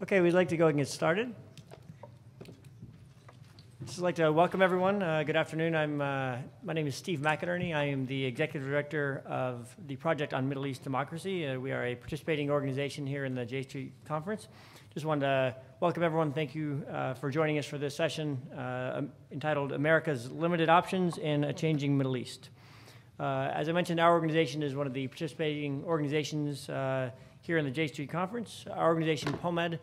Okay, we'd like to go and get started. Just like to welcome everyone. Good afternoon. My name is Steve McInerney. I am the Executive Director of the Project on Middle East Democracy. We are a participating organization here in the J Street Conference. Just wanted to welcome everyone. Thank you for joining us for this session entitled America's Limited Options in a Changing Middle East. As I mentioned, our organization is one of the participating organizations here in the J Street Conference. Our organization, POMED,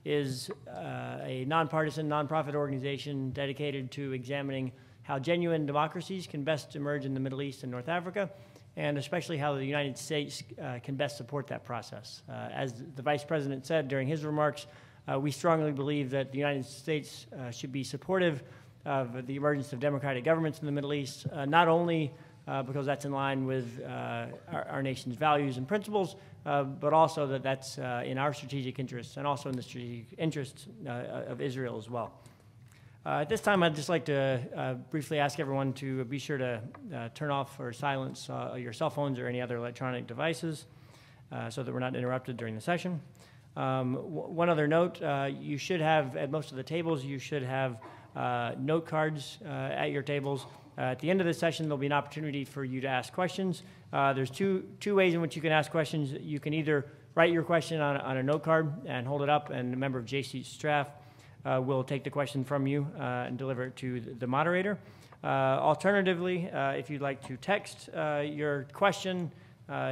is a nonpartisan, nonprofit organization dedicated to examining how genuine democracies can best emerge in the Middle East and North Africa, and especially how the United States can best support that process. As the Vice President said during his remarks, we strongly believe that the United States should be supportive of the emergence of democratic governments in the Middle East, not only because that's in line with our nation's values and principles, but also that's in our strategic interests and also in the strategic interests of Israel as well. At this time, I'd just like to briefly ask everyone to be sure to turn off or silence your cell phones or any other electronic devices so that we're not interrupted during the session. One other note, you should have, at most of the tables, you should have note cards at your tables. At the end of the session, there'll be an opportunity for you to ask questions. There's two ways in which you can ask questions. You can either write your question on a note card and hold it up, and a member of JC's staff will take the question from you and deliver it to the moderator. Alternatively, if you'd like to text your question,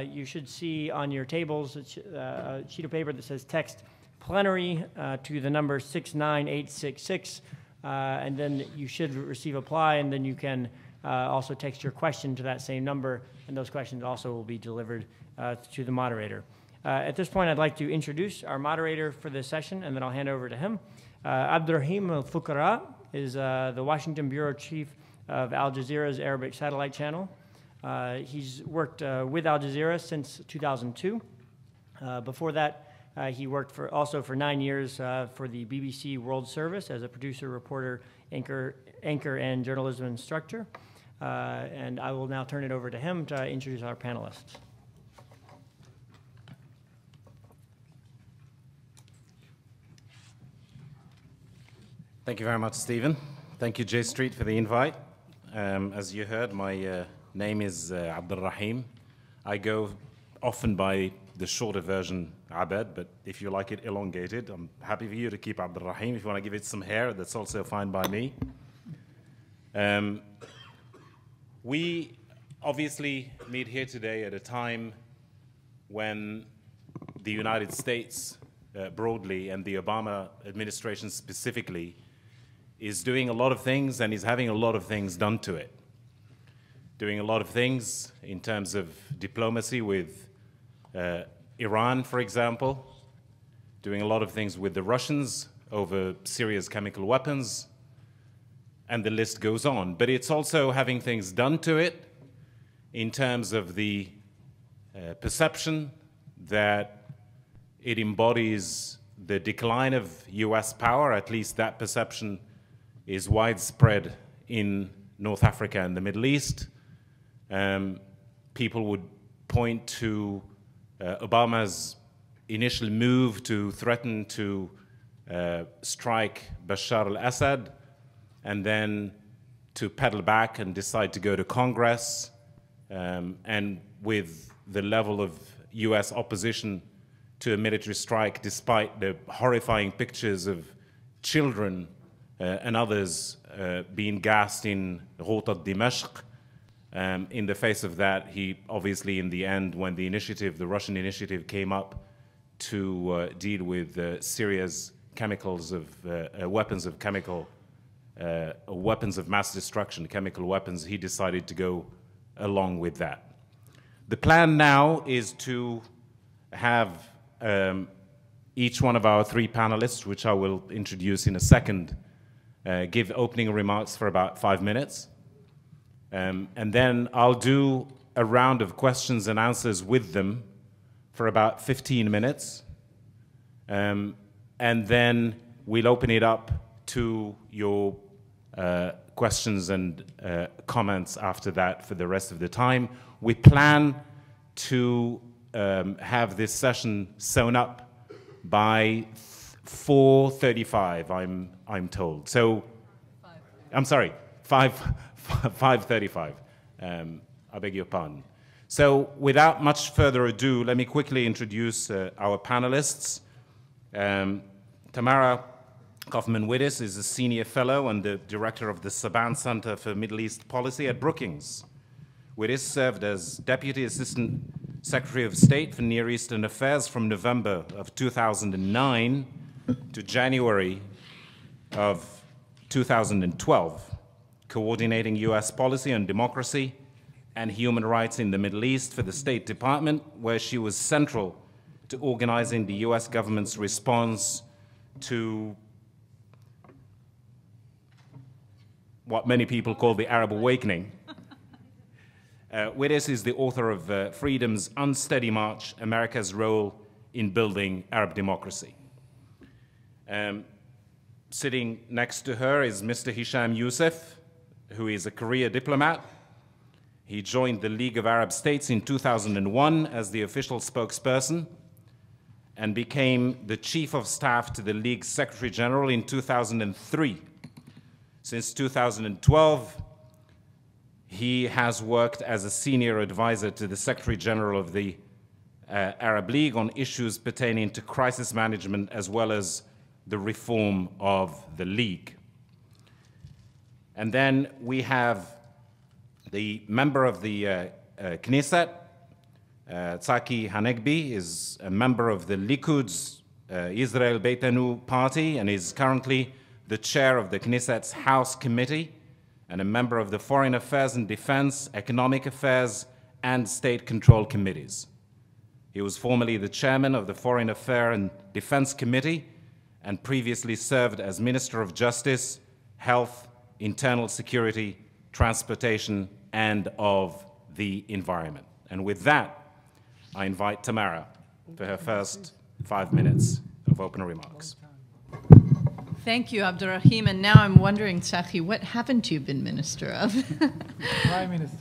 you should see on your tables a sheet of paper that says text plenary to the number 69866. And then you should receive a reply, and then you can also text your question to that same number, and those questions also will be delivered to the moderator. At this point, I'd like to introduce our moderator for this session, and then I'll hand over to him. Abdurrahim Al-Fuqara is the Washington Bureau Chief of Al-Jazeera's Arabic satellite channel. He's worked with Al-Jazeera since 2002. Before that, he worked also for 9 years for the BBC World Service as a producer, reporter, anchor, and journalism instructor. And I will now turn it over to him to introduce our panelists. Thank you very much, Stephen. Thank you, J Street, for the invite. As you heard, my name is Abdurrahim. I go often by the shorter version, Abed, but if you like it elongated, I'm happy for you to keep Abdurrahim. If you want to give it some hair, that's also fine by me. We obviously meet here today at a time when the United States broadly and the Obama administration specifically is doing a lot of things and is having a lot of things done to it. Doing a lot of things in terms of diplomacy with Iran, for example, doing a lot of things with the Russians over Syria's chemical weapons, and the list goes on. But it's also having things done to it in terms of the perception that it embodies the decline of US power. At least that perception is widespread in North Africa and the Middle East. People would point to Obama's initial move to threaten to strike Bashar al-Assad and then to pedal back and decide to go to Congress, and with the level of US opposition to a military strike, despite the horrifying pictures of children and others being gassed in Ghouta Dimashq. In the face of that, he obviously, in the end, when the initiative, the Russian initiative, came up to deal with Syria's chemicals of weapons of chemical, weapons of mass destruction, chemical weapons, he decided to go along with that. The plan now is to have each one of our three panelists, which I will introduce in a second, give opening remarks for about 5 minutes. And then I'll do a round of questions and answers with them for about 15 minutes. And then we'll open it up to your questions and comments after that for the rest of the time. We plan to have this session sewn up by 4:35, I'm told. So, I'm sorry, 5:35. I beg your pardon. So, without much further ado, let me quickly introduce our panelists. Tamara Cofman Wittes is a senior fellow and the director of the Saban Center for Middle East Policy at Brookings. Wittes served as Deputy Assistant Secretary of State for Near Eastern Affairs from November of 2009 to January of 2012, coordinating U.S. policy on democracy and human rights in the Middle East for the State Department, where she was central to organizing the U.S. government's response to what many people call the Arab Awakening. Wittes is the author of Freedom's Unsteady March, America's Role in Building Arab Democracy. Sitting next to her is Mr. Hisham Youssef, who is a career diplomat. He joined the League of Arab States in 2001 as the official spokesperson and became the Chief of Staff to the League's Secretary General in 2003. Since 2012, he has worked as a senior advisor to the Secretary General of the Arab League on issues pertaining to crisis management as well as the reform of the League. And then we have the member of the Knesset, Tzachi Hanegbi, is a member of the Likud's Israel-Beiteinu party and is currently the chair of the Knesset's House Committee and a member of the Foreign Affairs and Defense, Economic Affairs, and State Control Committees. He was formerly the chairman of the Foreign Affairs and Defense Committee and previously served as Minister of Justice, Health, Internal Security, Transportation, and of the Environment. And with that, I invite Tamara for her first 5 minutes of opening remarks. Thank you, Abdurrahim. And now I'm wondering, Tzachi, what haven't you been minister of? Prime Minister.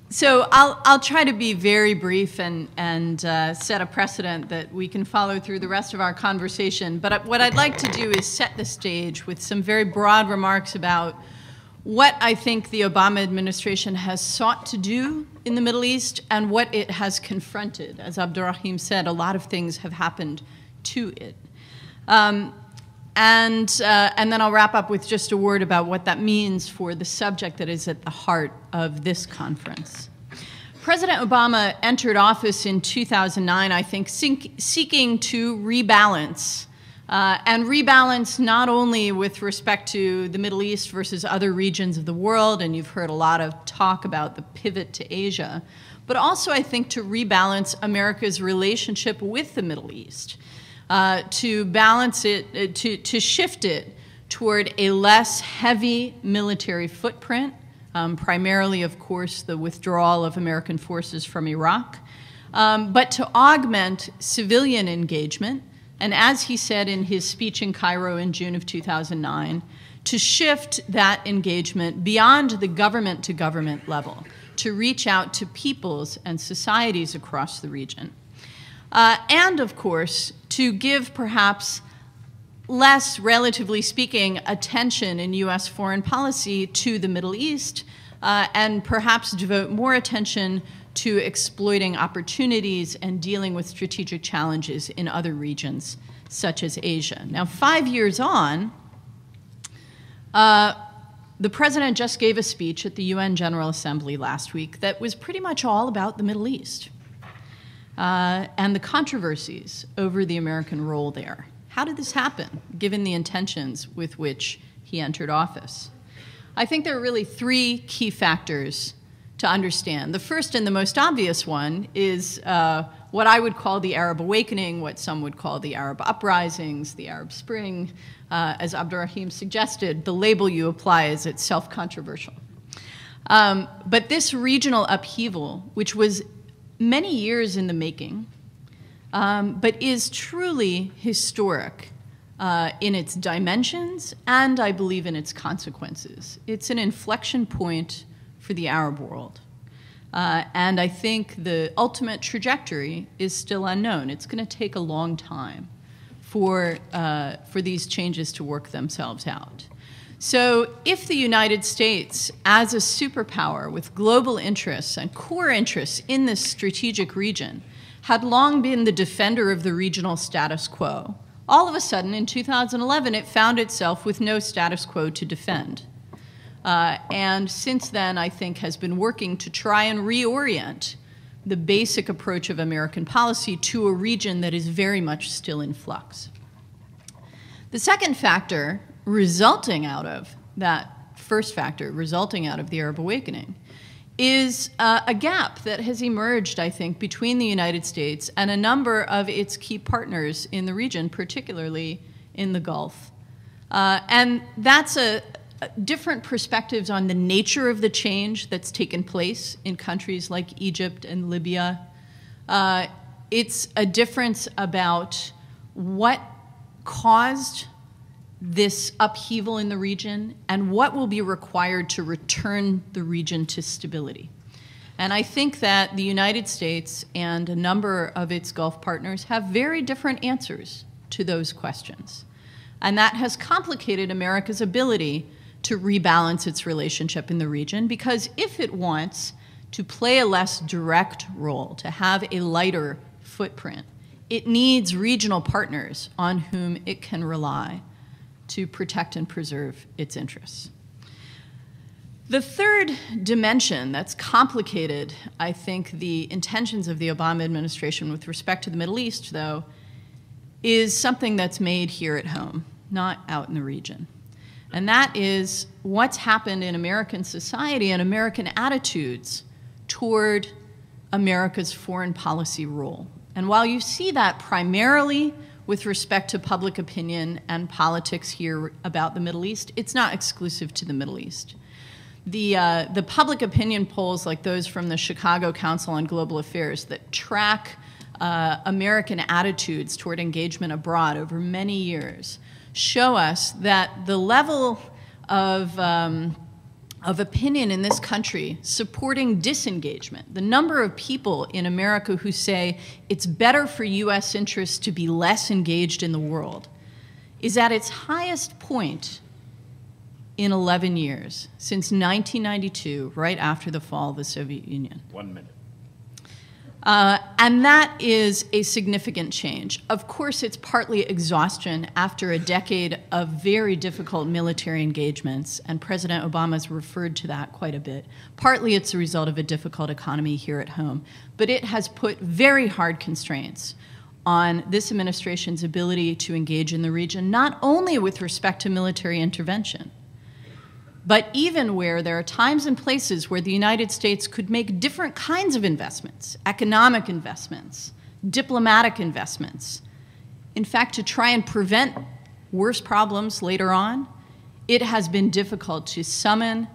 So I'll try to be very brief and set a precedent that we can follow through the rest of our conversation. But what I'd like to do is set the stage with some very broad remarks about what I think the Obama administration has sought to do in the Middle East and what it has confronted. As Abdurrahim said, a lot of things have happened to it. And then I'll wrap up with just a word about what that means for the subject that is at the heart of this conference. President Obama entered office in 2009, I think, seeking to rebalance. And rebalance not only with respect to the Middle East versus other regions of the world, and you've heard a lot of talk about the pivot to Asia, but also I think to rebalance America's relationship with the Middle East, to balance it, to shift it toward a less heavy military footprint, primarily, of course, the withdrawal of American forces from Iraq, but to augment civilian engagement. And as he said in his speech in Cairo in June of 2009, to shift that engagement beyond the government-to-government level, to reach out to peoples and societies across the region. And, of course, to give perhaps less, relatively speaking, attention in U.S. foreign policy to the Middle East, and perhaps devote more attention to exploiting opportunities and dealing with strategic challenges in other regions, such as Asia. Now, 5 years on, the president just gave a speech at the UN General Assembly last week that was pretty much all about the Middle East and the controversies over the American role there. How did this happen, given the intentions with which he entered office? I think there are really three key factors to understand. The first and the most obvious one is what I would call the Arab Awakening, what some would call the Arab uprisings, the Arab Spring. As Abdurrahim suggested, the label you apply is itself controversial. But this regional upheaval, which was many years in the making, but is truly historic in its dimensions and, I believe, in its consequences. It's an inflection point for the Arab world. And I think the ultimate trajectory is still unknown. It's going to take a long time for these changes to work themselves out. So if the United States, as a superpower with global interests and core interests in this strategic region, had long been the defender of the regional status quo, all of a sudden in 2011 it found itself with no status quo to defend. And since then, I think, has been working to try and reorient the basic approach of American policy to a region that is very much still in flux. The second factor resulting out of that first factor, resulting out of the Arab awakening, is a gap that has emerged, I think, between the United States and a number of its key partners in the region, particularly in the Gulf. And that's different perspectives on the nature of the change that's taken place in countries like Egypt and Libya. It's a difference about what caused this upheaval in the region and what will be required to return the region to stability. And I think that the United States and a number of its Gulf partners have very different answers to those questions. And that has complicated America's ability to rebalance its relationship in the region, because if it wants to play a less direct role, to have a lighter footprint, it needs regional partners on whom it can rely to protect and preserve its interests. The third dimension that's complicated, I think, the intentions of the Obama administration with respect to the Middle East, though, is something that's made here at home, not out in the region. And that is what's happened in American society and American attitudes toward America's foreign policy role. And while you see that primarily with respect to public opinion and politics here about the Middle East, it's not exclusive to the Middle East. The public opinion polls like those from the Chicago Council on Global Affairs that track American attitudes toward engagement abroad over many years show us that the level of opinion in this country supporting disengagement, the number of people in America who say it's better for U.S. interests to be less engaged in the world, is at its highest point in 11 years, since 1992, right after the fall of the Soviet Union. 1 minute. And that is a significant change. Of course, it's partly exhaustion after a decade of very difficult military engagements, and President Obama's referred to that quite a bit. Partly it's a result of a difficult economy here at home, but it has put very hard constraints on this administration's ability to engage in the region, not only with respect to military intervention, but even where there are times and places where the United States could make different kinds of investments, economic investments, diplomatic investments. In fact, to try and prevent worse problems later on, it has been difficult to summon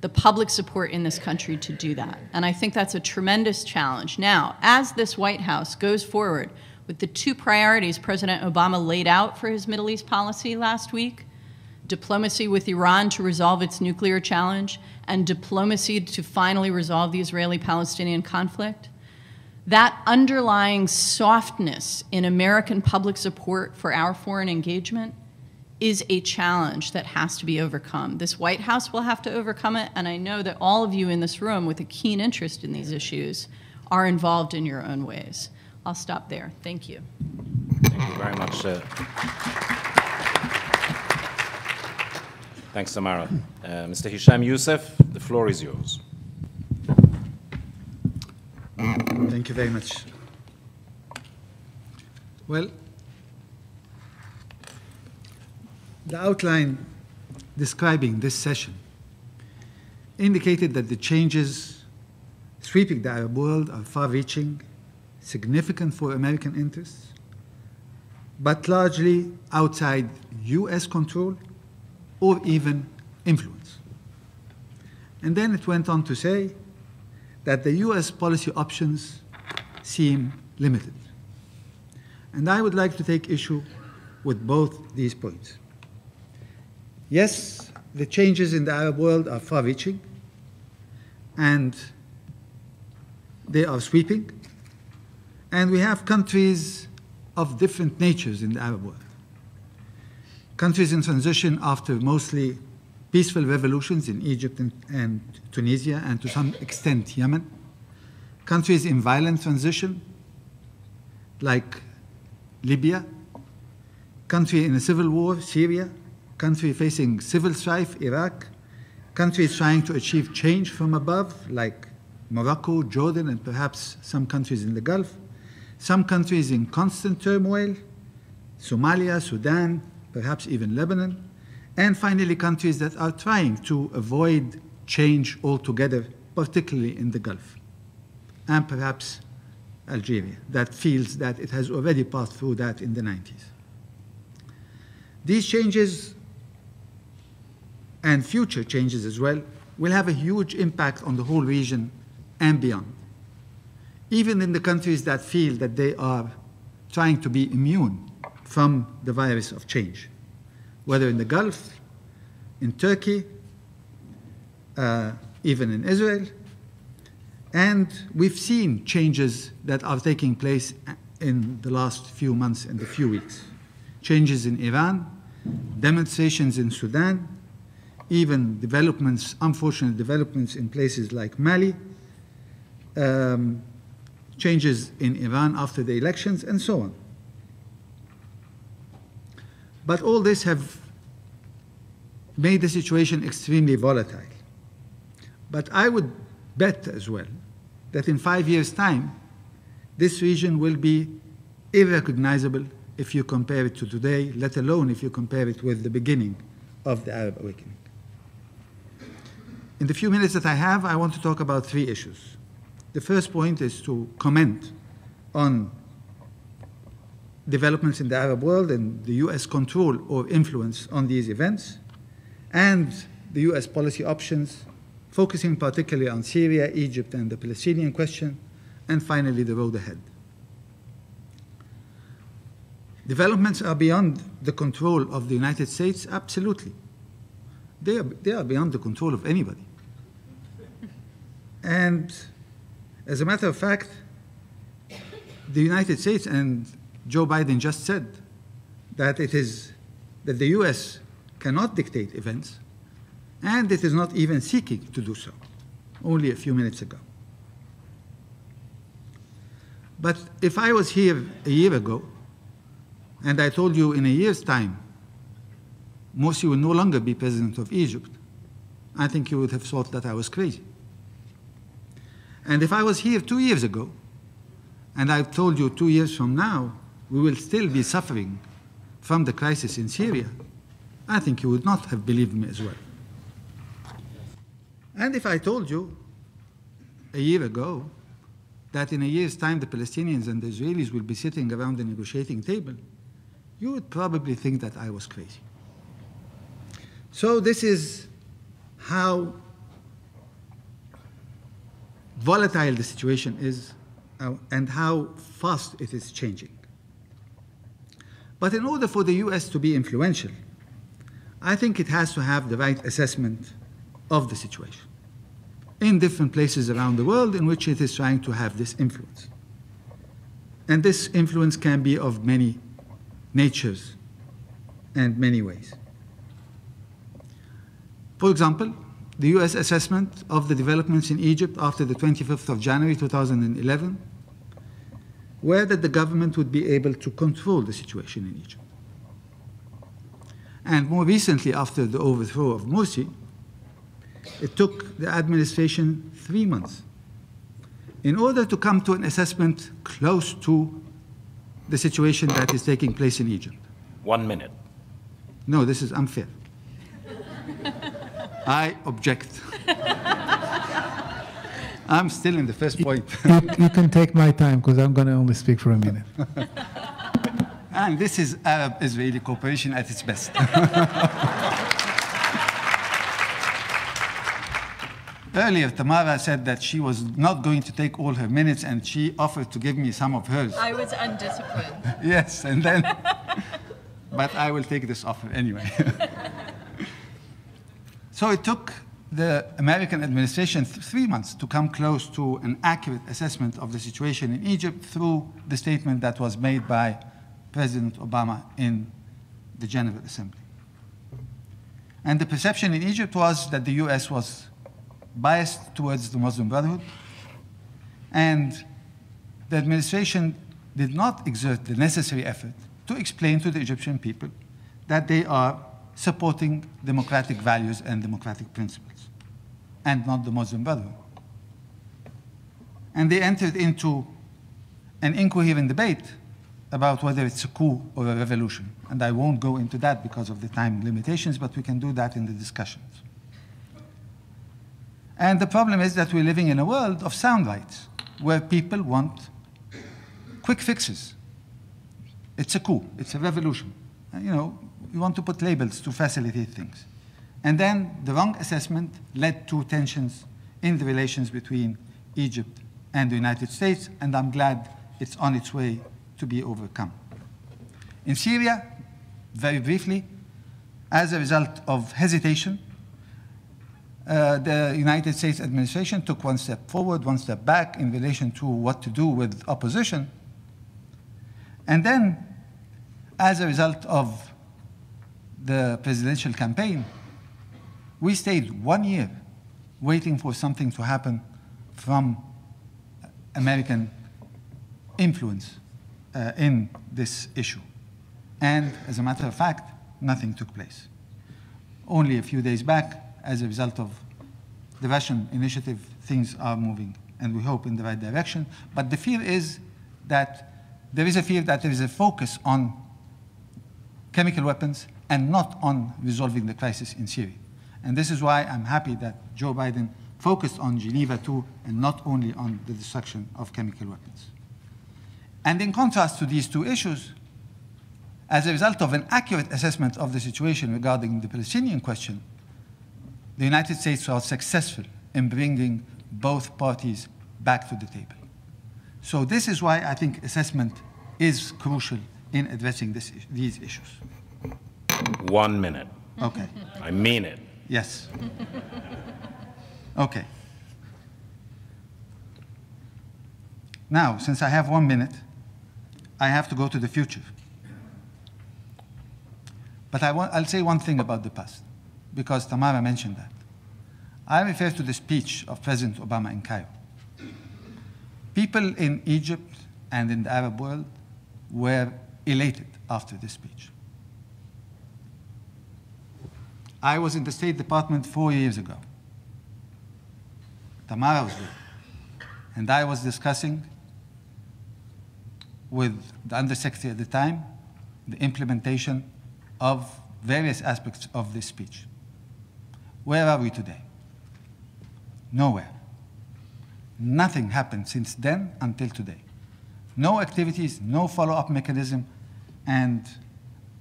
the public support in this country to do that. And I think that's a tremendous challenge. Now, as this White House goes forward with the two priorities President Obama laid out for his Middle East policy last week, diplomacy with Iran to resolve its nuclear challenge, and diplomacy to finally resolve the Israeli-Palestinian conflict, that underlying softness in American public support for our foreign engagement is a challenge that has to be overcome. This White House will have to overcome it, and I know that all of you in this room with a keen interest in these issues are involved in your own ways. I'll stop there. Thank you. Thank you very much. Thanks, Tamara. Mr. Hisham Youssef, the floor is yours. Thank you very much. Well, the outline describing this session indicated that the changes sweeping the Arab world are far-reaching, significant for American interests, but largely outside U.S. control or even influence. And then it went on to say that the U.S. policy options seem limited. And I would like to take issue with both these points. Yes, the changes in the Arab world are far-reaching, and They are sweeping. And we have countries of different natures in the Arab world. Countries in transition after mostly peaceful revolutions in Egypt and Tunisia, and to some extent Yemen. Countries in violent transition, like Libya. Country in a civil war, Syria. Country facing civil strife, Iraq. Countries trying to achieve change from above, like Morocco, Jordan, and perhaps some countries in the Gulf. Some countries in constant turmoil, Somalia, Sudan, perhaps even Lebanon. And finally, countries that are trying to avoid change altogether, particularly in the Gulf. And perhaps Algeria, that feels that it has already passed through that in the 90s. These changes, and future changes as well, will have a huge impact on the whole region and beyond. Even in the countries that feel that they are trying to be immune from the virus of change, whether in the Gulf, in Turkey, even in Israel. And we've seen changes that are taking place in the last few months and a few weeks. Changes in Iran, demonstrations in Sudan, even developments, unfortunate developments in places like Mali, changes in Iran after the elections, and so on. But all this have made the situation extremely volatile. But I would bet as well that in 5 years' time, this region will be irrecognizable if you compare it to today, let alone if you compare it with the beginning of the Arab awakening. In the few minutes that I have, I want to talk about 3 issues. The first point is to comment on developments in the Arab world and the US control or influence on these events, and the US policy options, focusing particularly on Syria, Egypt, and the Palestinian question, and finally the road ahead. Developments are beyond the control of the United States, absolutely. They are beyond the control of anybody. And as a matter of fact, the United States, and Joe Biden just said that that the US cannot dictate events, and it is not even seeking to do so, only a few minutes ago. But if I was here a year ago, and I told you in a year's time, Morsi will no longer be president of Egypt, I think you would have thought that I was crazy. And if I was here 2 years ago, and I told you 2 years from now, we will still be suffering from the crisis in Syria, I think you would not have believed me as well. And if I told you a year ago that in a year's time the Palestinians and the Israelis will be sitting around the negotiating table, you would probably think that I was crazy. So this is how volatile the situation is and how fast it is changing. But in order for the US to be influential, I think it has to have the right assessment of the situation in different places around the world in which it is trying to have this influence. And this influence can be of many natures and many ways. For example, the US assessment of the developments in Egypt after the 25th of January 2011 were that the government would be able to control the situation in Egypt. And more recently, after the overthrow of Morsi, it took the administration 3 months in order to come to an assessment close to the situation that is taking place in Egypt. 1 minute. No, this is unfair. I object. I'm still in the first point. You can take my time because I'm going to only speak for a minute. And this is Arab-Israeli cooperation at its best. Earlier, Tamara said that she was not going to take all her minutes, and she offered to give me some of hers. I was undisciplined. Yes, and then, but I will take this offer anyway. So it took the American administration 3 months to come close to an accurate assessment of the situation in Egypt through the statement that was made by President Obama in the General Assembly. And the perception in Egypt was that the US was biased towards the Muslim Brotherhood, and the administration did not exert the necessary effort to explain to the Egyptian people that they are supporting democratic values and democratic principles, and not the Muslim Brotherhood. And they entered into an incoherent debate about whether it's a coup or a revolution. And I won't go into that because of the time limitations, but we can do that in the discussions. And the problem is that we're living in a world of soundbites, where people want quick fixes. It's a coup, it's a revolution. You know, we want to put labels to facilitate things. And then the wrong assessment led to tensions in the relations between Egypt and the United States, and I'm glad it's on its way to be overcome. In Syria, very briefly, as a result of hesitation, the United States administration took one step forward, one step back in relation to what to do with opposition. And then, as a result of the presidential campaign, we stayed 1 year waiting for something to happen from American influence in this issue. And as a matter of fact, nothing took place. Only a few days back, as a result of the Russian initiative, things are moving, and we hope in the right direction. But the fear is that there is a focus on chemical weapons and not on resolving the crisis in Syria. And this is why I'm happy that Joe Biden focused on Geneva too, and not only on the destruction of chemical weapons. And in contrast to these two issues, as a result of an accurate assessment of the situation regarding the Palestinian question, the United States was successful in bringing both parties back to the table. So this is why I think assessment is crucial in addressing these issues. 1 minute. Okay. I mean it. Yes. Okay. Now, since I have 1 minute, I have to go to the future. But I'll say one thing about the past, because Tamara mentioned that. I refer to the speech of President Obama in Cairo. People in Egypt and in the Arab world were elated after this speech. I was in the State Department 4 years ago. Tamara was there. And I was discussing with the Undersecretary at the time the implementation of various aspects of this speech. Where are we today? Nowhere. Nothing happened since then until today. No activities, no follow-up mechanism, and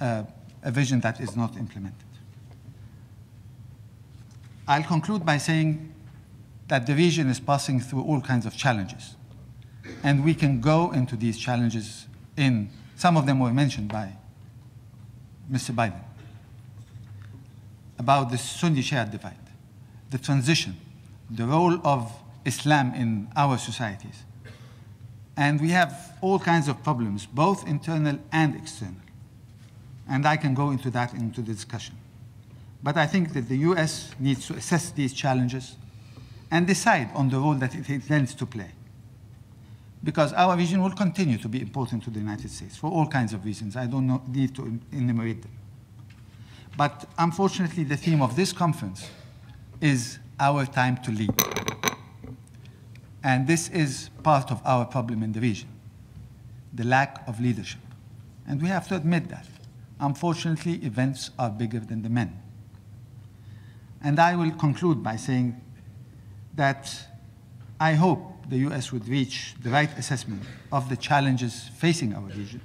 a vision that is not implemented. I'll conclude by saying that the region is passing through all kinds of challenges. And we can go into these challenges some of them were mentioned by Mr. Biden, about the Sunni-Shia divide, the transition, the role of Islam in our societies. And we have all kinds of problems, both internal and external. And I can go into that into the discussion. But I think that the US needs to assess these challenges and decide on the role that it intends to play. Because our region will continue to be important to the United States for all kinds of reasons. I don't need to enumerate them. But unfortunately, the theme of this conference is our time to lead. And this is part of our problem in the region, the lack of leadership. And we have to admit that. Unfortunately, events are bigger than the men. And I will conclude by saying that I hope the US would reach the right assessment of the challenges facing our region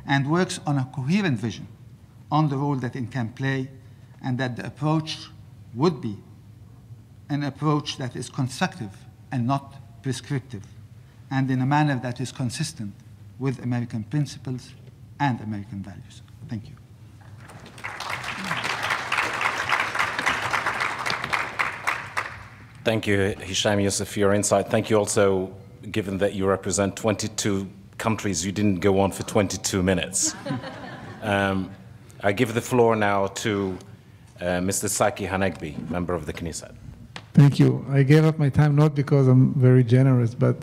and works on a coherent vision on the role that it can play, and that the approach would be an approach that is constructive and not prescriptive, and in a manner that is consistent with American principles and American values. Thank you. Thank you, Hisham Youssef, for your insight. Thank you also, given that you represent 22 countries, you didn't go on for 22 minutes. I give the floor now to Mr. Tzachi Hanegbi, member of the Knesset. Thank you. I gave up my time not because I'm very generous, but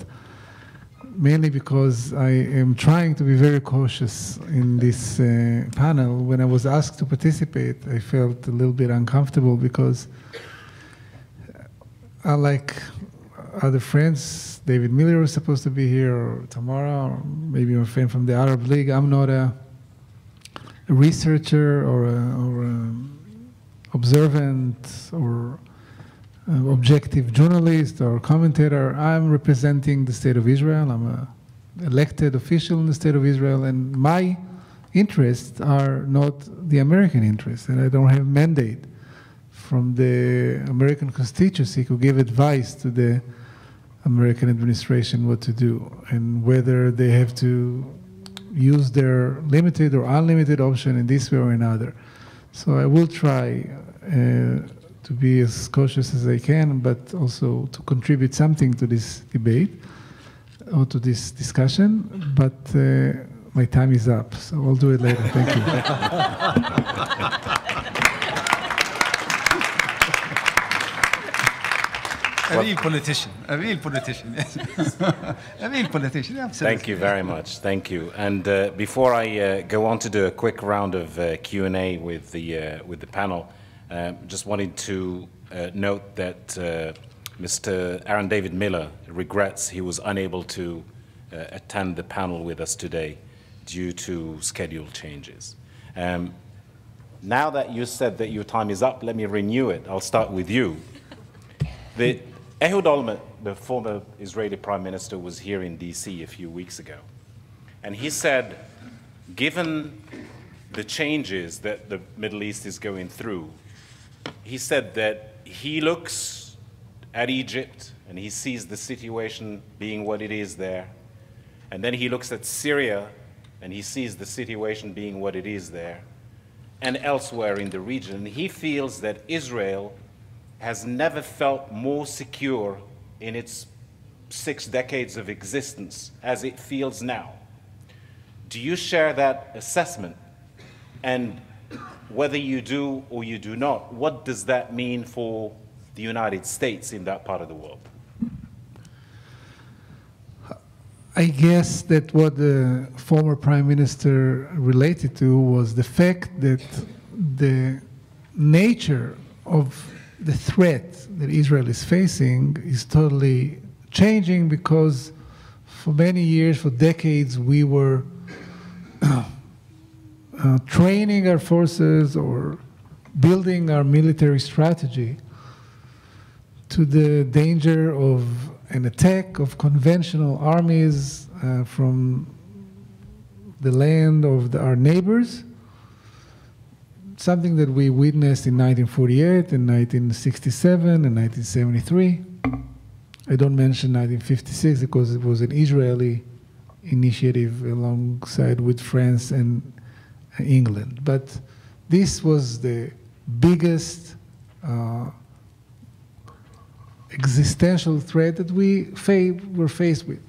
mainly because I am trying to be very cautious in this panel. When I was asked to participate, I felt a little bit uncomfortable because unlike other friends, David Miller was supposed to be here, or Tamara, or maybe a friend from the Arab League. I'm not a researcher or a observant or objective journalist or commentator. I'm representing the state of Israel. I'm an elected official in the state of Israel, and my interests are not the American interests, and I don't have mandate from the American constituency to give advice to the American administration what to do and whether they have to use their limited or unlimited option in this way or another. So I will try to be as cautious as I can, but also to contribute something to this debate or to this discussion. But my time is up, so I'll do it later. Thank you. A real politician, yes. A real politician, absolutely. Thank you very much, thank you. And before I go on to do a quick round of Q&A with the panel, just wanted to note that Mr. Aaron David Miller regrets he was unable to attend the panel with us today due to schedule changes. Now that you said that your time is up, let me renew it. I'll start with you. Ehud Olmert, the former Israeli Prime Minister, was here in DC a few weeks ago. And he said, given the changes that the Middle East is going through, he said that he looks at Egypt and he sees the situation being what it is there. And then he looks at Syria and he sees the situation being what it is there and elsewhere in the region. And he feels that Israel has never felt more secure in its 6 decades of existence as it feels now. Do you share that assessment? And whether you do or you do not, what does that mean for the United States in that part of the world? I guess that what the former Prime Minister related to was the fact that the nature of the threat that Israel is facing is totally changing, because for many years, for decades, we were training our forces or building our military strategy to the danger of an attack of conventional armies from the land of our neighbors. Something that we witnessed in 1948, in 1967, and 1973. I don't mention 1956 because it was an Israeli initiative alongside with France and England. But this was the biggest existential threat that we were faced with.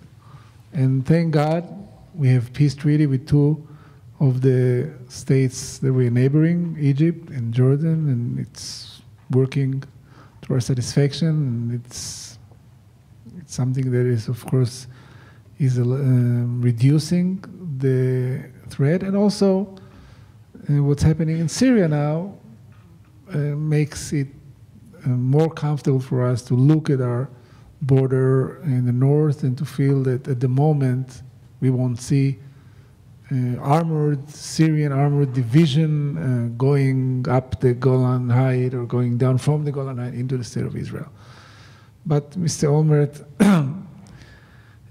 And thank God we have peace treaty with 2 of the states that we're neighboring, Egypt and Jordan, and it's working to our satisfaction. And it's something that is, of course, is reducing the threat. And also, what's happening in Syria now makes it more comfortable for us to look at our border in the north and to feel that at the moment we won't see Syrian armored division going up the Golan Heights or going down from the Golan Heights into the state of Israel. But Mr. Olmert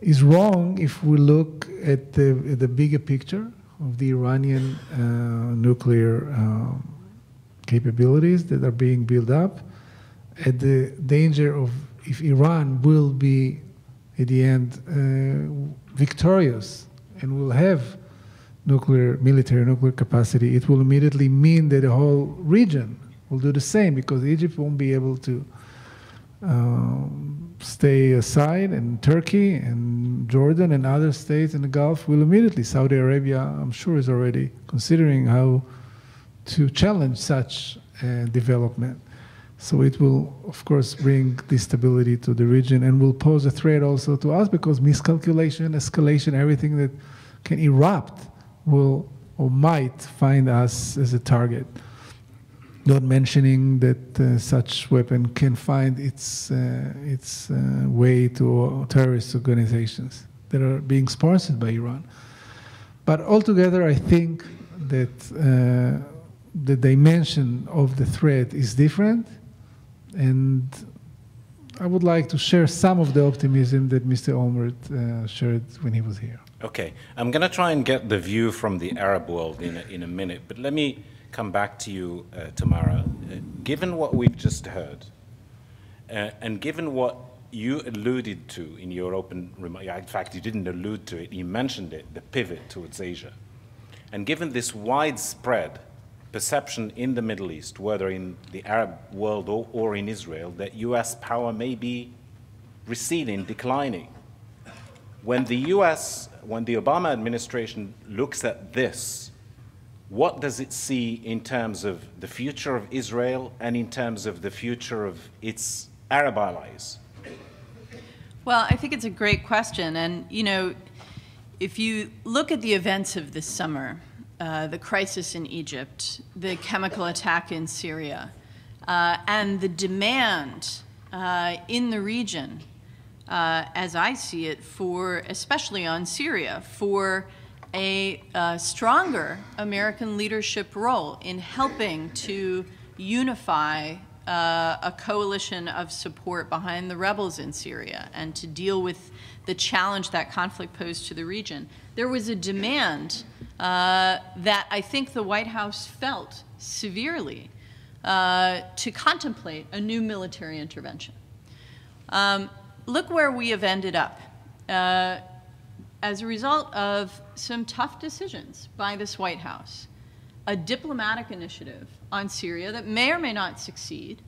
is wrong if we look at the bigger picture of the Iranian nuclear capabilities that are being built up, at the danger of if Iran will be, at the end, victorious and will have military nuclear capacity, it will immediately mean that the whole region will do the same, because Egypt won't be able to stay aside, and Turkey and Jordan and other states in the Gulf will immediately, Saudi Arabia, I'm sure, is already considering how to challenge such development. So it will, of course, bring instability to the region and will pose a threat also to us, because miscalculation, escalation, everything that can erupt will or might find us as a target. Not mentioning that such weapon can find its way to terrorist organizations that are being sponsored by Iran. But altogether, I think that the dimension of the threat is different, and I would like to share some of the optimism that Mr. Olmert shared when he was here. Okay, I'm going to try and get the view from the Arab world in a minute, but let me come back to you, Tamara. Given what we've just heard, and given what you alluded to in your open remarks, in fact, you didn't allude to it, you mentioned it, the pivot towards Asia, and given this widespread perception in the Middle East, whether in the Arab world or in Israel, that US power may be receding, declining. When the Obama administration looks at this, what does it see in terms of the future of Israel and in terms of the future of its Arab allies? Well, I think it's a great question. And, you know, if you look at the events of this summer, the crisis in Egypt, the chemical attack in Syria, and the demand in the region, as I see it, for, especially on Syria, for a stronger American leadership role in helping to unify a coalition of support behind the rebels in Syria and to deal with the challenge that conflict posed to the region. There was a demand that I think the White House felt severely to contemplate a new military intervention. Look where we have ended up. As a result of some tough decisions by this White House, a diplomatic initiative on Syria that may or may not succeed,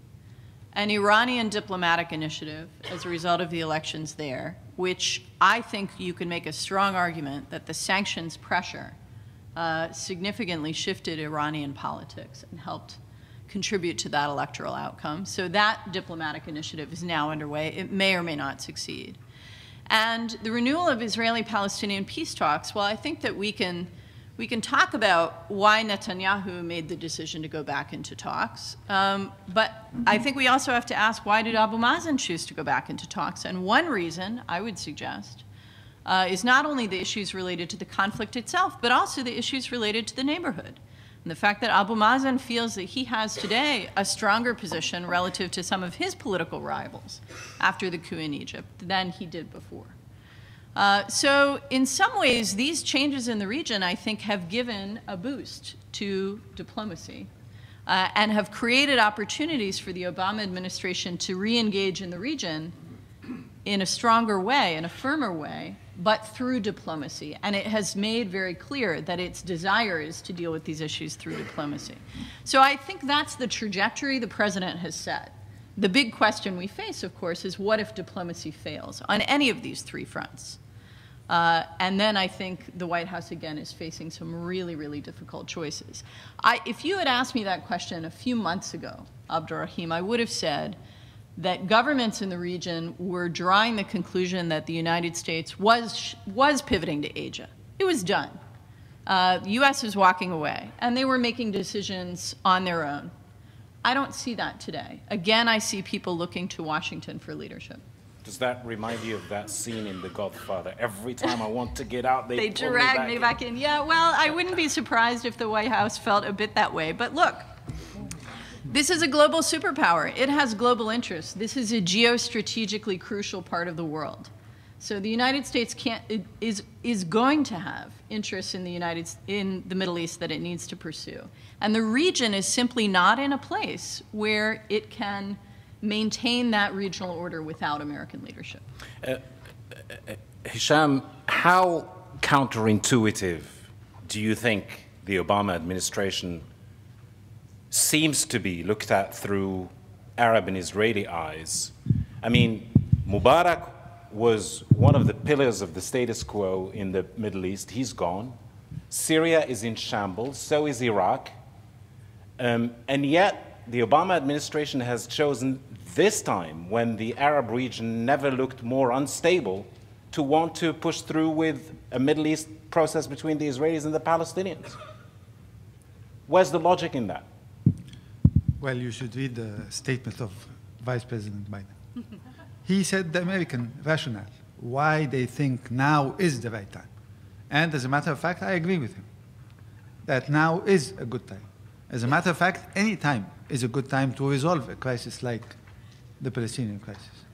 an Iranian diplomatic initiative as a result of the elections there, which I think you can make a strong argument that the sanctions pressure significantly shifted Iranian politics and helped contribute to that electoral outcome. So that diplomatic initiative is now underway. It may or may not succeed. And the renewal of Israeli-Palestinian peace talks, well, I think that we can talk about why Netanyahu made the decision to go back into talks, but I think we also have to ask, why did Abu Mazen choose to go back into talks? And one reason, I would suggest, is not only the issues related to the conflict itself, but also the issues related to the neighborhood. And the fact that Abu Mazen feels that he has today a stronger position relative to some of his political rivals after the coup in Egypt than he did before. So in some ways, these changes in the region, I think, have given a boost to diplomacy and have created opportunities for the Obama administration to re-engage in the region in a stronger way, in a firmer way, but through diplomacy. And it has made very clear that its desire is to deal with these issues through diplomacy. So I think that's the trajectory the president has set. The big question we face, of course, is what if diplomacy fails on any of these three fronts? And then I think the White House, again, is facing some really, really difficult choices. If you had asked me that question a few months ago, Abdurrahim, I would have said that governments in the region were drawing the conclusion that the United States was pivoting to Asia. It was done. The U.S. was walking away, and they were making decisions on their own. I don't see that today. Again, I see people looking to Washington for leadership. Does that remind you of that scene in The Godfather? Every time I want to get out, they drag me back in. Yeah, well, I wouldn't be surprised if the White House felt a bit that way. But look, this is a global superpower. It has global interests. This is a geostrategically crucial part of the world. So the United States is going to have interests in the Middle East that it needs to pursue. And the region is simply not in a place where it can maintain that regional order without American leadership. Hisham, how counterintuitive do you think the Obama administration seems to be looked at through Arab and Israeli eyes I mean, Mubarak was one of the pillars of the status quo in the Middle East. He's gone. Syria is in shambles, so is Iraq. And yet, the Obama administration has chosen this time, when the Arab region never looked more unstable, to want to push through with a Middle East process between the Israelis and the Palestinians. Where's the logic in that? Well, you should read the statement of Vice President Biden. He said the American rationale, why they think now is the right time. And as a matter of fact, I agree with him, that now is a good time. As a matter of fact, any time is a good time to resolve a crisis like the Palestinian crisis.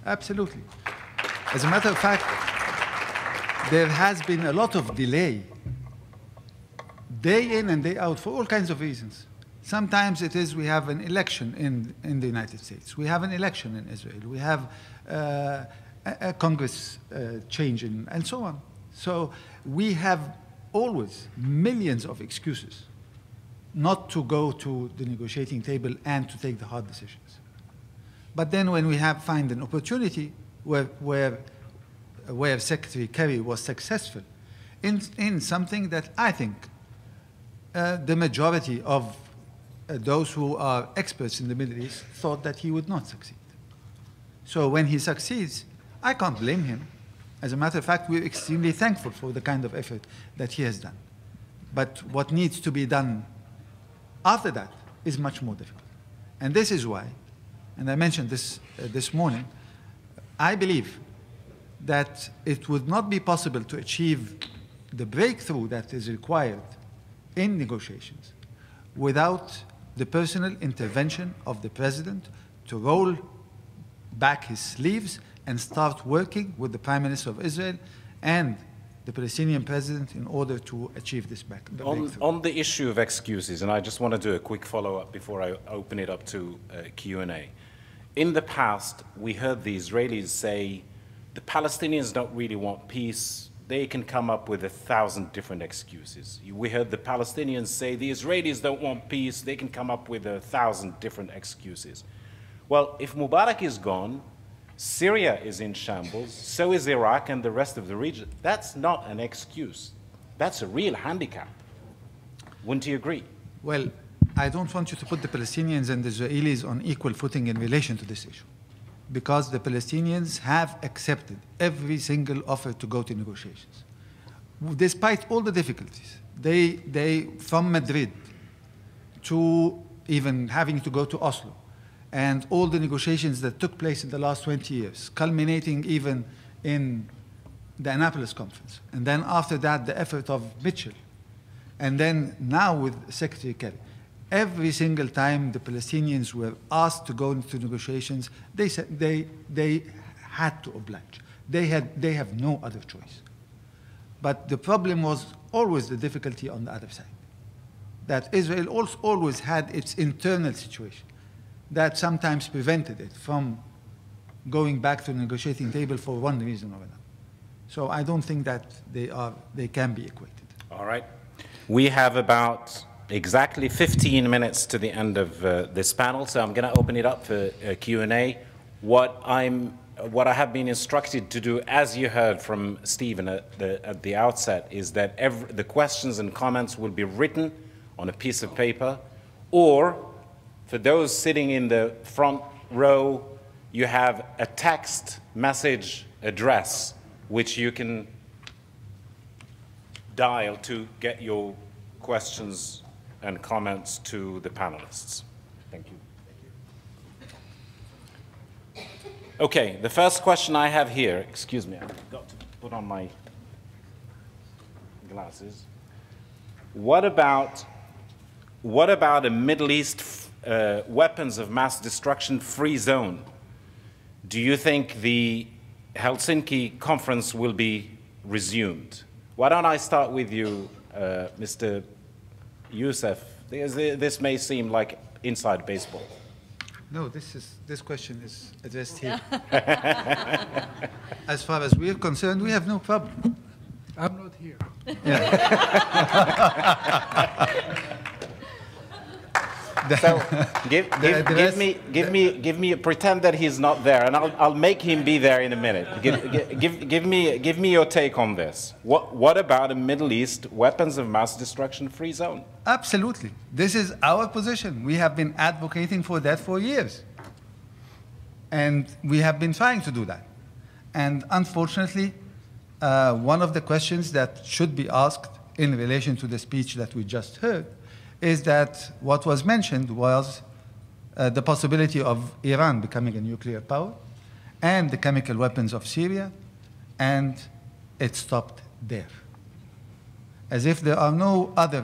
Absolutely. As a matter of fact, there has been a lot of delay, day in and day out, for all kinds of reasons. Sometimes it is we have an election in the United States. We have an election in Israel. We have a Congress change and so on. So we have always millions of excuses not to go to the negotiating table and to take the hard decisions. But then when we find an opportunity where Secretary Kerry was successful in something that I think the majority of those who are experts in the Middle East thought that he would not succeed. So when he succeeds, I can't blame him. As a matter of fact, we're extremely thankful for the kind of effort that he has done. But what needs to be done after that is much more difficult. And this is why, and I mentioned this this morning, I believe that it would not be possible to achieve the breakthrough that is required in negotiations without the personal intervention of the president to roll back his sleeves and start working with the Prime Minister of Israel and the Palestinian president in order to achieve this breakthrough. On the issue of excuses, and I just want to do a quick follow-up before I open it up to Q&A. In the past, we heard the Israelis say, the Palestinians don't really want peace. They can come up with 1,000 different excuses. We heard the Palestinians say, the Israelis don't want peace. They can come up with 1,000 different excuses. Well, if Mubarak is gone, Syria is in shambles, so is Iraq and the rest of the region. That's not an excuse. That's a real handicap. Wouldn't you agree? Well, I don't want you to put the Palestinians and the Israelis on equal footing in relation to this issue, because the Palestinians have accepted every single offer to go to negotiations. Despite all the difficulties, they from Madrid to even having to go to Oslo, and all the negotiations that took place in the last 20 years, culminating even in the Annapolis Conference, and then after that, the effort of Mitchell, and then now with Secretary Kerry. Every single time the Palestinians were asked to go into negotiations, they said they had to oblige. They have no other choice. But the problem was always the difficulty on the other side, that Israel also always had its internal situation that sometimes prevented it from going back to the negotiating table for one reason or another. So I don't think that they can be equated. All right. We have about exactly 15 minutes to the end of this panel, so I'm going to open it up for Q&A. What I have been instructed to do, as you heard from Stephen at the outset, is that the questions and comments will be written on a piece of paper, or for those sitting in the front row, you have a text message address which you can dial to get your questions and comments to the panelists. Thank you. Okay, the first question I have here, excuse me, I've got to put on my glasses. What about a Middle East weapons of mass destruction free zone? Do you think the Helsinki conference will be resumed? Why don't I start with you, Mr. Youssef? This may seem like inside baseball. No, this question is addressed here. As far as we're concerned, we have no problem. I'm not here. So give me, pretend that he's not there, and I'll make him be there in a minute. Give me your take on this. What about a Middle East weapons of mass destruction free zone? Absolutely. This is our position. We have been advocating for that for years. And we have been trying to do that. And unfortunately, one of the questions that should be asked in relation to the speech that we just heard is that what was mentioned was the possibility of Iran becoming a nuclear power and the chemical weapons of Syria, and it stopped there. As if there are no other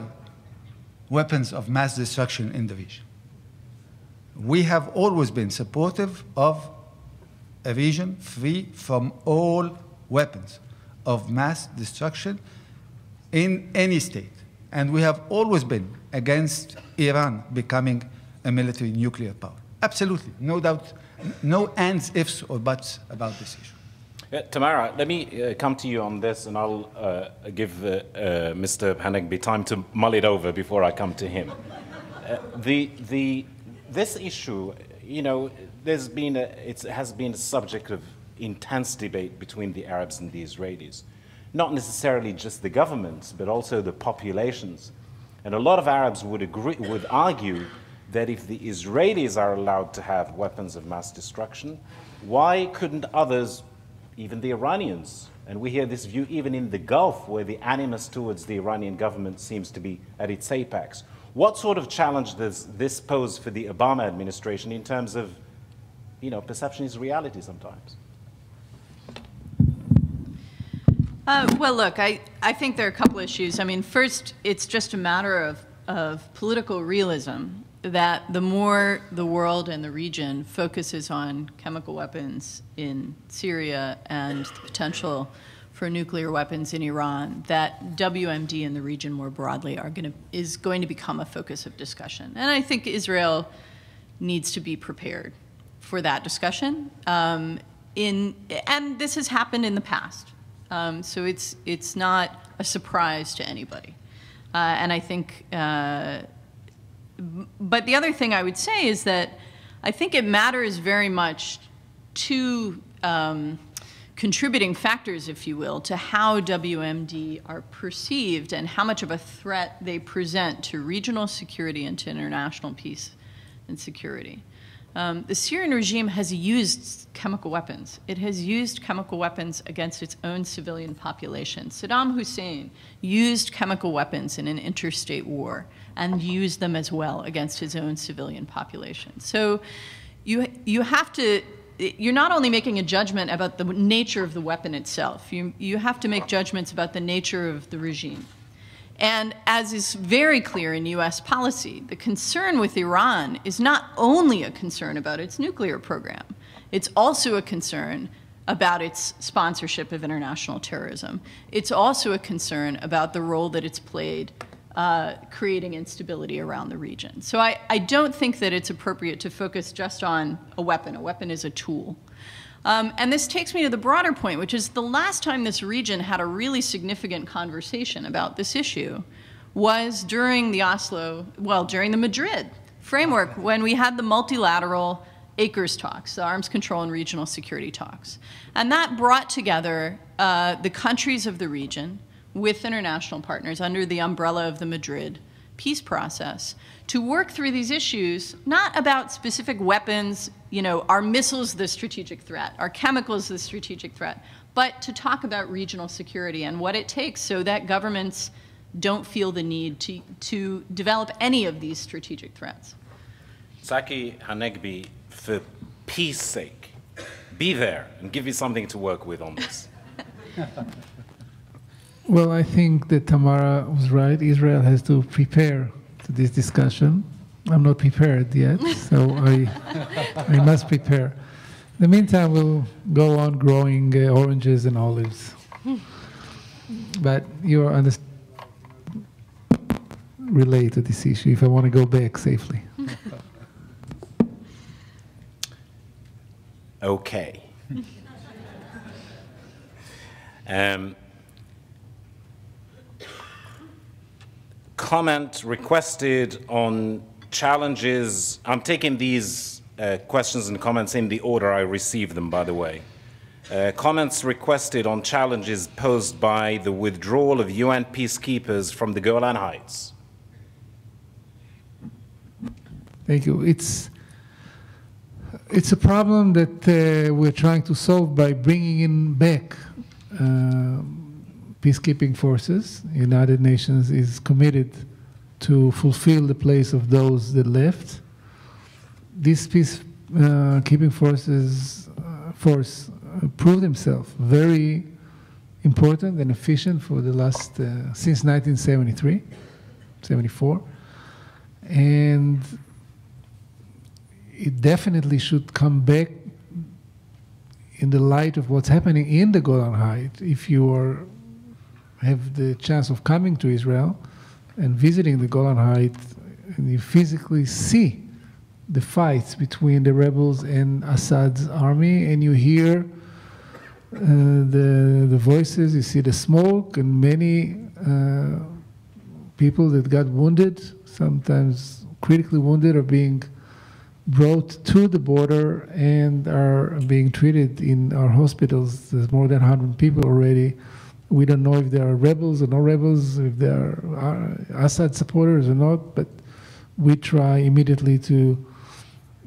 weapons of mass destruction in the region. We have always been supportive of a region free from all weapons of mass destruction in any state. And we have always been against Iran becoming a military nuclear power. Absolutely, no doubt, no ands, ifs, or buts about this issue. Tamara, let me come to you on this, and I'll give Mr. Hanegbi time to mull it over before I come to him. This issue, you know, it has been a subject of intense debate between the Arabs and the Israelis. Not necessarily just the governments, but also the populations. And a lot of Arabs would argue that if the Israelis are allowed to have weapons of mass destruction, why couldn't others, even the Iranians? And we hear this view even in the Gulf, where the animus towards the Iranian government seems to be at its apex. What sort of challenge does this pose for the Obama administration in terms of, you know, perception is reality sometimes? Well, look, I think there are a couple issues. I mean, first, it's just a matter of political realism that the more the world and the region focuses on chemical weapons in Syria and the potential for nuclear weapons in Iran, that WMD in the region more broadly is going to become a focus of discussion. And I think Israel needs to be prepared for that discussion. And this has happened in the past. So it's not a surprise to anybody. And I think, but the other thing I would say is that I think it matters very much to contributing factors, if you will, to how WMD are perceived and how much of a threat they present to regional security and to international peace and security. The Syrian regime has used chemical weapons. It has used chemical weapons against its own civilian population. Saddam Hussein used chemical weapons in an interstate war and used them as well against his own civilian population. So you have to, you're not only making a judgment about the nature of the weapon itself, you have to make judgments about the nature of the regime. And as is very clear in US policy, the concern with Iran is not only a concern about its nuclear program, it's also a concern about its sponsorship of international terrorism. It's also a concern about the role that it's played creating instability around the region. So I don't think that it's appropriate to focus just on a weapon. A weapon is a tool. And this takes me to the broader point, which is the last time this region had a really significant conversation about this issue was during the during the Madrid framework, when we had the multilateral ACRS talks, the Arms Control and Regional Security talks. And that brought together the countries of the region with international partners under the umbrella of the Madrid peace process to work through these issues, not about specific weapons, you know, are missiles the strategic threat, are chemicals the strategic threat, but to talk about regional security and what it takes so that governments don't feel the need to develop any of these strategic threats. Tzachi, Hanegbi, for peace sake, be there and give you something to work with on this. Well, I think that Tamara was right. Israel has to prepare to this discussion. I'm not prepared yet, so I must prepare. In the meantime, we'll go on growing oranges and olives. But you relate to this issue if I want to go back safely. Okay. Comment requested on challenges, I'm taking these questions and comments in the order I received them, by the way. Comments requested on challenges posed by the withdrawal of UN peacekeepers from the Golan Heights. Thank you. It's a problem that we're trying to solve by bringing in back peacekeeping forces. United Nations is committed to fulfill the place of those that left. These peacekeeping force proved themselves very important and efficient for the last, since 1973, 74. And it definitely should come back in the light of what's happening in the Golan Heights. If you have the chance of coming to Israel and visiting the Golan Heights, and you physically see the fights between the rebels and Assad's army, and you hear the voices, you see the smoke, and many people that got wounded, sometimes critically wounded, are being brought to the border and are being treated in our hospitals. There's more than 100 people already. We don't know if they are rebels or not rebels, if they are Assad supporters or not, but we try immediately to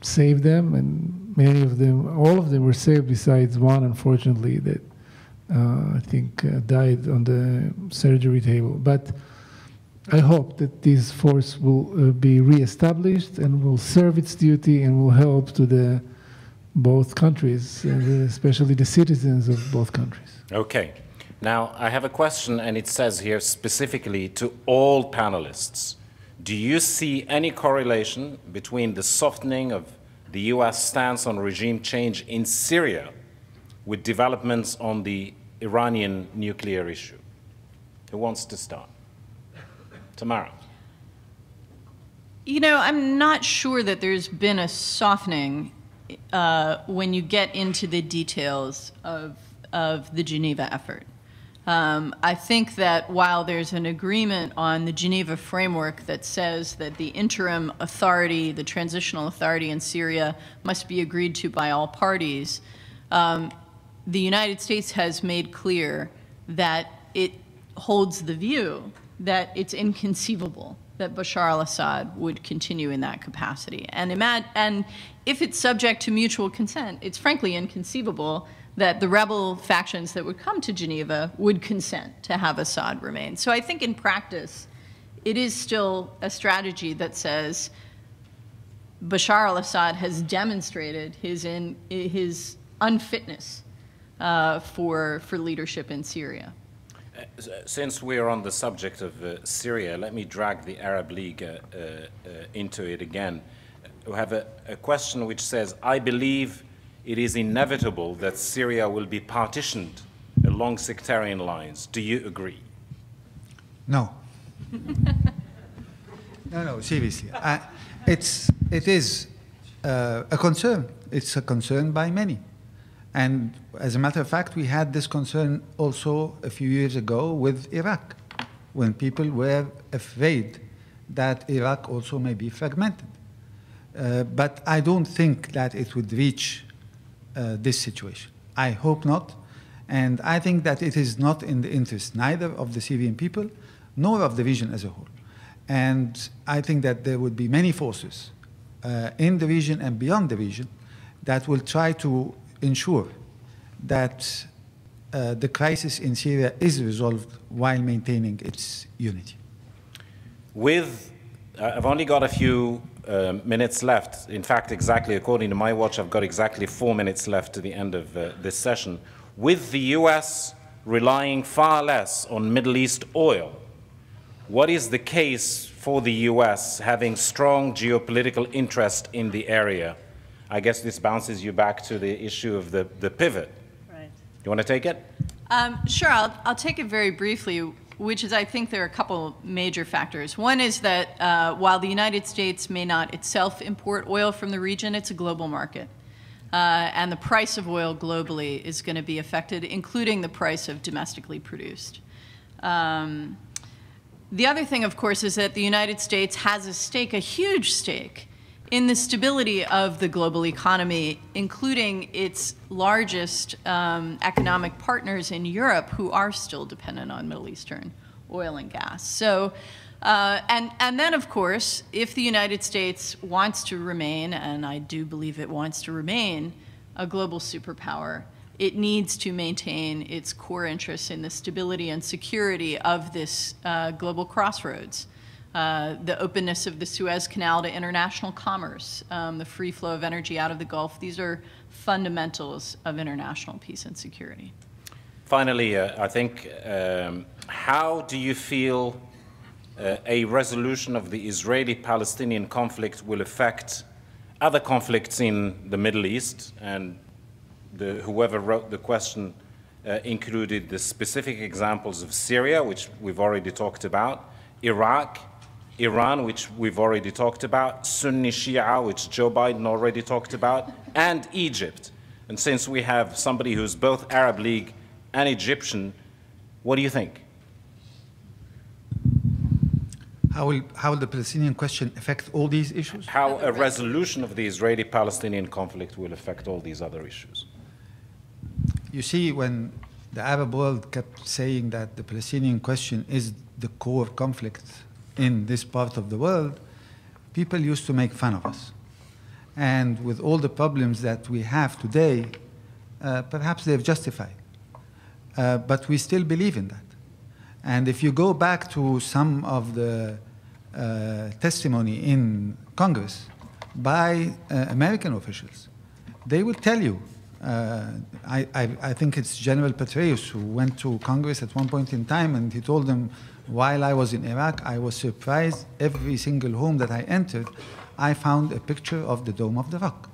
save them, and many of them, all of them were saved besides one, unfortunately, that I think died on the surgery table. But I hope that this force will be reestablished and will serve its duty and will help to both countries, especially the citizens of both countries. Okay. Now, I have a question, and it says here specifically to all panelists. Do you see any correlation between the softening of the U.S. stance on regime change in Syria with developments on the Iranian nuclear issue? Who wants to start? Tamara. You know, I'm not sure that there's been a softening when you get into the details of the Geneva effort. I think that while there's an agreement on the Geneva framework that says that the interim authority, the transitional authority in Syria, must be agreed to by all parties, the United States has made clear that it holds the view that it's inconceivable that Bashar al-Assad would continue in that capacity. And if it's subject to mutual consent, it's frankly inconceivable that the rebel factions that would come to Geneva would consent to have Assad remain. So I think in practice, it is still a strategy that says Bashar al-Assad has demonstrated his unfitness for leadership in Syria. Since we're on the subject of Syria, let me drag the Arab League into it again. We have a question which says, I believe it is inevitable that Syria will be partitioned along sectarian lines. Do you agree? No. No, seriously. It is a concern. It's a concern by many. And as a matter of fact, we had this concern also a few years ago with Iraq, when people were afraid that Iraq also may be fragmented. But I don't think that it would reach this situation. I hope not. And I think that it is not in the interest neither of the Syrian people nor of the region as a whole. And I think that there would be many forces in the region and beyond the region that will try to ensure that the crisis in Syria is resolved while maintaining its unity. I've only got a few minutes left. In fact, exactly according to my watch, I've got exactly 4 minutes left to the end of this session. With the US relying far less on Middle East oil, what is the case for the US having strong geopolitical interest in the area? I guess this bounces you back to the issue of the pivot. Right. You want to take it? Sure, I'll take it very briefly, which is I think there are a couple major factors. One is that while the United States may not itself import oil from the region, it's a global market. And the price of oil globally is going to be affected, including the price of domestically produced. The other thing, of course, is that the United States has a stake, a huge stake, in the stability of the global economy, including its largest economic partners in Europe who are still dependent on Middle Eastern oil and gas. So, and then, of course, if the United States wants to remain, and I do believe it wants to remain, a global superpower, it needs to maintain its core interests in the stability and security of this global crossroads. The openness of the Suez Canal to international commerce, the free flow of energy out of the Gulf. These are fundamentals of international peace and security. Finally, I think, how do you feel a resolution of the Israeli-Palestinian conflict will affect other conflicts in the Middle East? And whoever wrote the question included the specific examples of Syria, which we've already talked about, Iraq, Iran, which we've already talked about, Sunni Shia, which Joe Biden already talked about, and Egypt. And since we have somebody who's both Arab League and Egyptian, what do you think? How will the Palestinian question affect all these issues? How a resolution of the Israeli-Palestinian conflict will affect all these other issues? You see, when the Arab world kept saying that the Palestinian question is the core conflict in this part of the world, people used to make fun of us. And with all the problems that we have today, perhaps they're justified. But we still believe in that. And if you go back to some of the testimony in Congress by American officials, they will tell you, I think it's General Petraeus who went to Congress at one point in time, and he told them, while I was in Iraq, I was surprised every single home that I entered, I found a picture of the Dome of the Rock.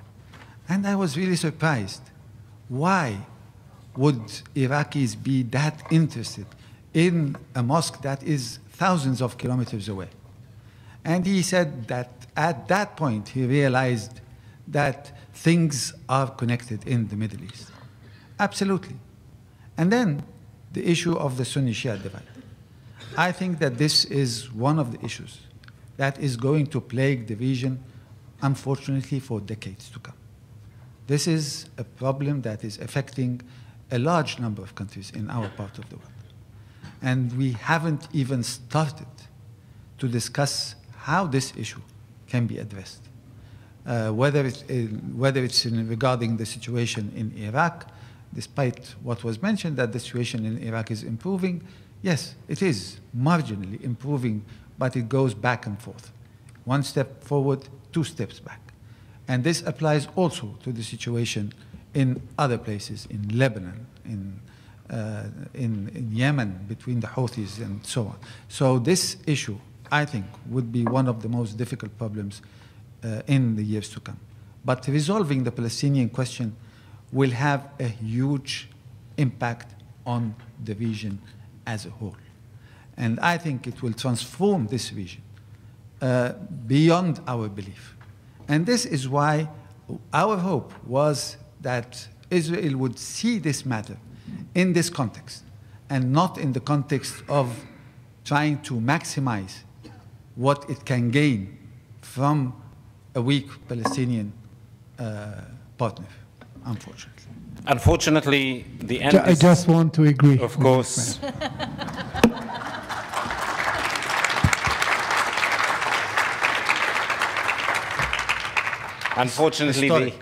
And I was really surprised. Why would Iraqis be that interested in a mosque that is thousands of kilometers away? And he said that at that point he realized that things are connected in the Middle East. Absolutely. And then the issue of the Sunni-Shia divide. I think that this is one of the issues that is going to plague the region, unfortunately, for decades to come. This is a problem that is affecting a large number of countries in our part of the world. And we haven't even started to discuss how this issue can be addressed. Whether it's regarding the situation in Iraq, despite what was mentioned that the situation in Iraq is improving, yes, it is marginally improving, but it goes back and forth. One step forward, two steps back. And this applies also to the situation in other places, in Lebanon, in Yemen, between the Houthis and so on. So this issue, I think, would be one of the most difficult problems in the years to come. But resolving the Palestinian question will have a huge impact on the region as a whole. And I think it will transform this region beyond our belief. And this is why our hope was that Israel would see this matter in this context and not in the context of trying to maximize what it can gain from a weak Palestinian partner, unfortunately. Unfortunately, the end I just want to agree. Of course. Unfortunately,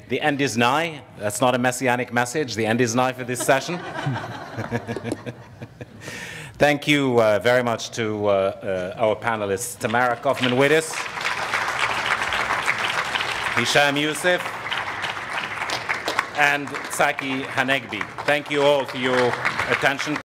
the end is nigh. That's not a messianic message. The end is nigh for this session. Thank you very much to our panelists, Tamara Cofman Wittes, Hisham Youssef, and Tzachi Hanegbi. Thank you all for your attention.